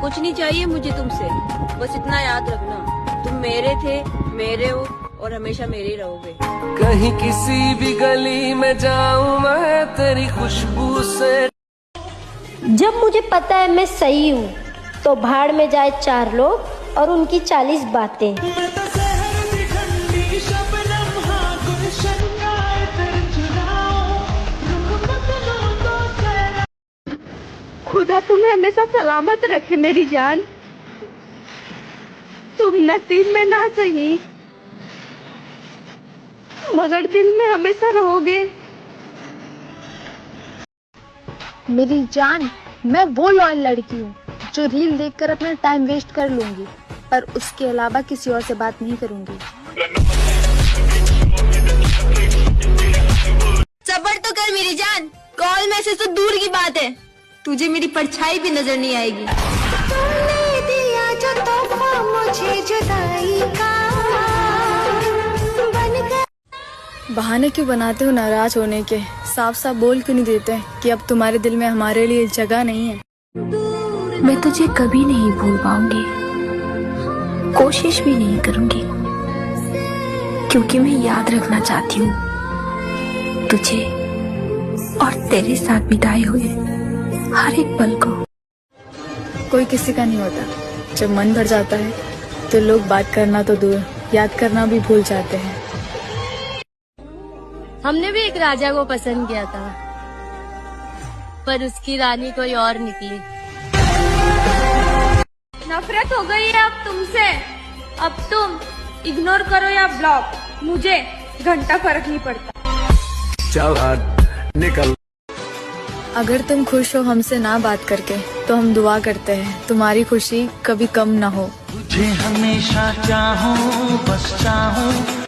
कुछ नहीं चाहिए मुझे तुमसे, बस इतना याद रखना तुम मेरे थे, मेरे हो और हमेशा मेरे ही रहोगे। कहीं किसी भी गली में जाऊं मैं तेरी खुशबू से। जब मुझे पता है मैं सही हूँ तो भाड़ में जाए 4 लोग और उनकी 40 बातें। खुदा तुम्हें हमेशा सलामत रखे मेरी जान। तुम नसीब में ना सही मगर दिल में हमेशा रहोगे मेरी जान। मैं वो लॉयल लड़की हूँ जो रील देखकर अपना टाइम वेस्ट कर लूंगी, पर उसके अलावा किसी और से बात नहीं करूंगी। सब्र तो कर मेरी जान, कॉल मैसेज तो दूर की बात है, तुझे मेरी परछाई भी नजर नहीं आएगी। तुमने दिया जो तोहफा मुझे जुदाई का बहाने क्यों बनाते हो नाराज होने के? साफ साफ बोल क्यों नहीं देते कि अब तुम्हारे दिल में हमारे लिए जगह नहीं है? मैं तुझे कभी नहीं भूल पाऊंगी, कोशिश भी नहीं करूंगी, क्योंकि मैं याद रखना चाहती हूँ तुझे और तेरे साथ बिताए हुए हर एक पल को। कोई किसी का नहीं होता। जब मन भर जाता है तो लोग बात करना तो दूर, याद करना भी भूल जाते हैं। हमने भी एक राजा को पसंद किया था, पर उसकी रानी कोई और निकली। नफरत हो गई है अब तुमसे। अब तुम इग्नोर करो या ब्लॉक, मुझे घंटा फर्क नहीं पड़ता। चल हट निकल। अगर तुम खुश हो हमसे ना बात करके तो हम दुआ करते हैं तुम्हारी खुशी कभी कम ना हो। तुझे हमेशा चाहूं, बस चाहूं।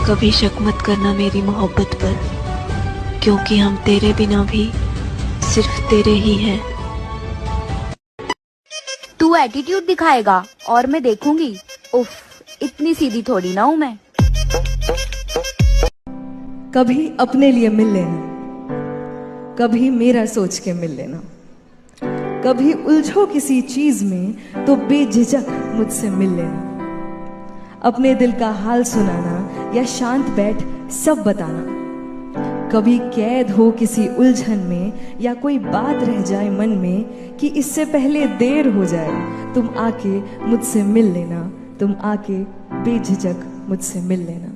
कभी शक मत करना मेरी मोहब्बत पर, क्योंकि हम तेरे बिना भी सिर्फ तेरे ही हैं। तू एटीट्यूड दिखाएगा और मैं देखूंगी। उफ, इतनी सीधी थोड़ी ना हूँ मैं। कभी अपने लिए मिल लेना, कभी मेरा सोच के मिल लेना, कभी उलझो किसी चीज में तो बेझिझक मुझसे मिल लेना। अपने दिल का हाल सुनाना या शांत बैठ सब बताना। कभी कैद हो किसी उलझन में या कोई बात रह जाए मन में कि इससे पहले देर हो जाए, तुम आके मुझसे मिल लेना, तुम आके बेझिझक मुझसे मिल लेना।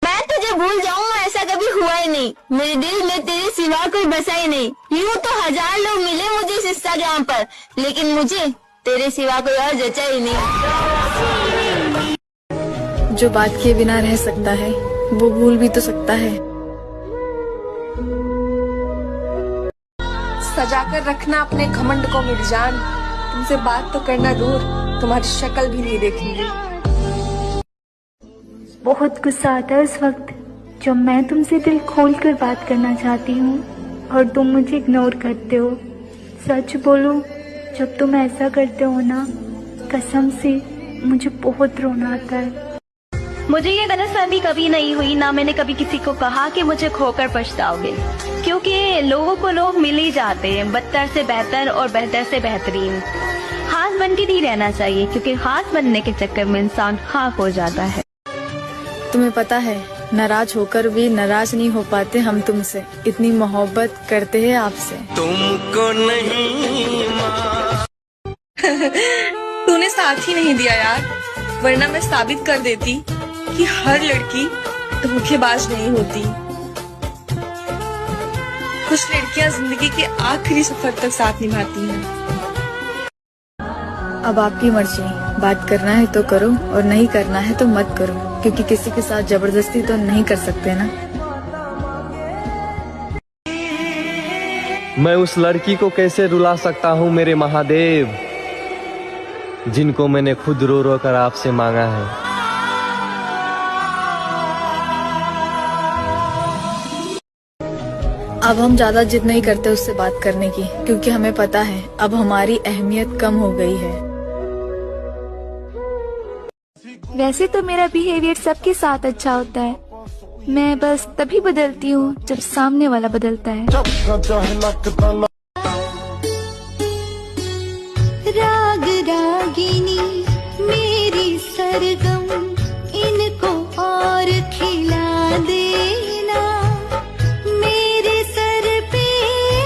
मैं तुझे भूल जाऊँ ऐसा कभी हुआ ही नहीं, मेरे दिल में तेरे सिवा कोई बसा ही नहीं। यूँ तो 1000 लोग मिले मुझे इस इंस्टाग्राम पर, लेकिन मुझे तेरे सिवा कोई और जचा ही नहीं। जो बात किए बिना रह सकता है वो भूल भी तो सकता है। सजा कर रखना अपने घमंड को मेरी जान। तुमसे बात तो करना दूर, तुम्हारी शक्ल भी नहीं देखेंगे। बहुत गुस्सा आता है उस वक्त जब मैं तुमसे दिल खोल कर बात करना चाहती हूँ और तुम मुझे इग्नोर करते हो। सच बोलो, जब तुम ऐसा करते हो ना, कसम से मुझे बहुत रोना आता है। मुझे ये गलतफहमी कभी नहीं हुई, ना मैंने कभी किसी को कहा कि मुझे खोकर पछताओगे, क्योंकि लोगों को लोग मिल ही जाते हैं, बदतर से बेहतर और बेहतर से बेहतरीन। खास बन के नहीं रहना चाहिए, क्योंकि खास बनने के चक्कर में इंसान खाक हो जाता है। तुम्हें पता है नाराज होकर भी नाराज नहीं हो पाते हम तुमसे, इतनी मोहब्बत करते हैं आपसे। तुमको नहीं तूने साथ ही नहीं दिया यार, वरना मैं साबित कर देती कि हर लड़की धोखेबाज नहीं होती। कुछ लड़कियां जिंदगी के आखिरी सफर तक साथ निभाती हैं। अब आपकी मर्जी, बात करना है तो करो और नहीं करना है तो मत करो, क्योंकि किसी के साथ जबरदस्ती तो नहीं कर सकते ना। मैं उस लड़की को कैसे रुला सकता हूँ मेरे महादेव, जिनको मैंने खुद रो रो कर आपसे मांगा है। अब हम ज्यादा जिद नहीं करते उससे बात करने की, क्योंकि हमें पता है अब हमारी अहमियत कम हो गई है। वैसे तो मेरा बिहेवियर सबके साथ अच्छा होता है, मैं बस तभी बदलती हूँ जब सामने वाला बदलता है। राग रागिनी मेरी सरगम इनको और खिला देना। मेरे सर पे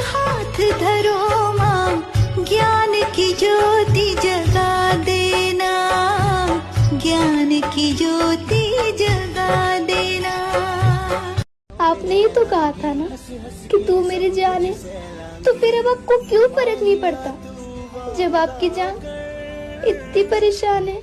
हाथ धरो माँ, ज्ञान की ज्योति जगा देना, ज्ञान की ज्योति जगा देना। आपने ही तो कहा था ना कि तू मेरी जान है, तो फिर अब आपको क्यों फर्क नहीं पड़ता जब आपकी जान इतनी परेशान है।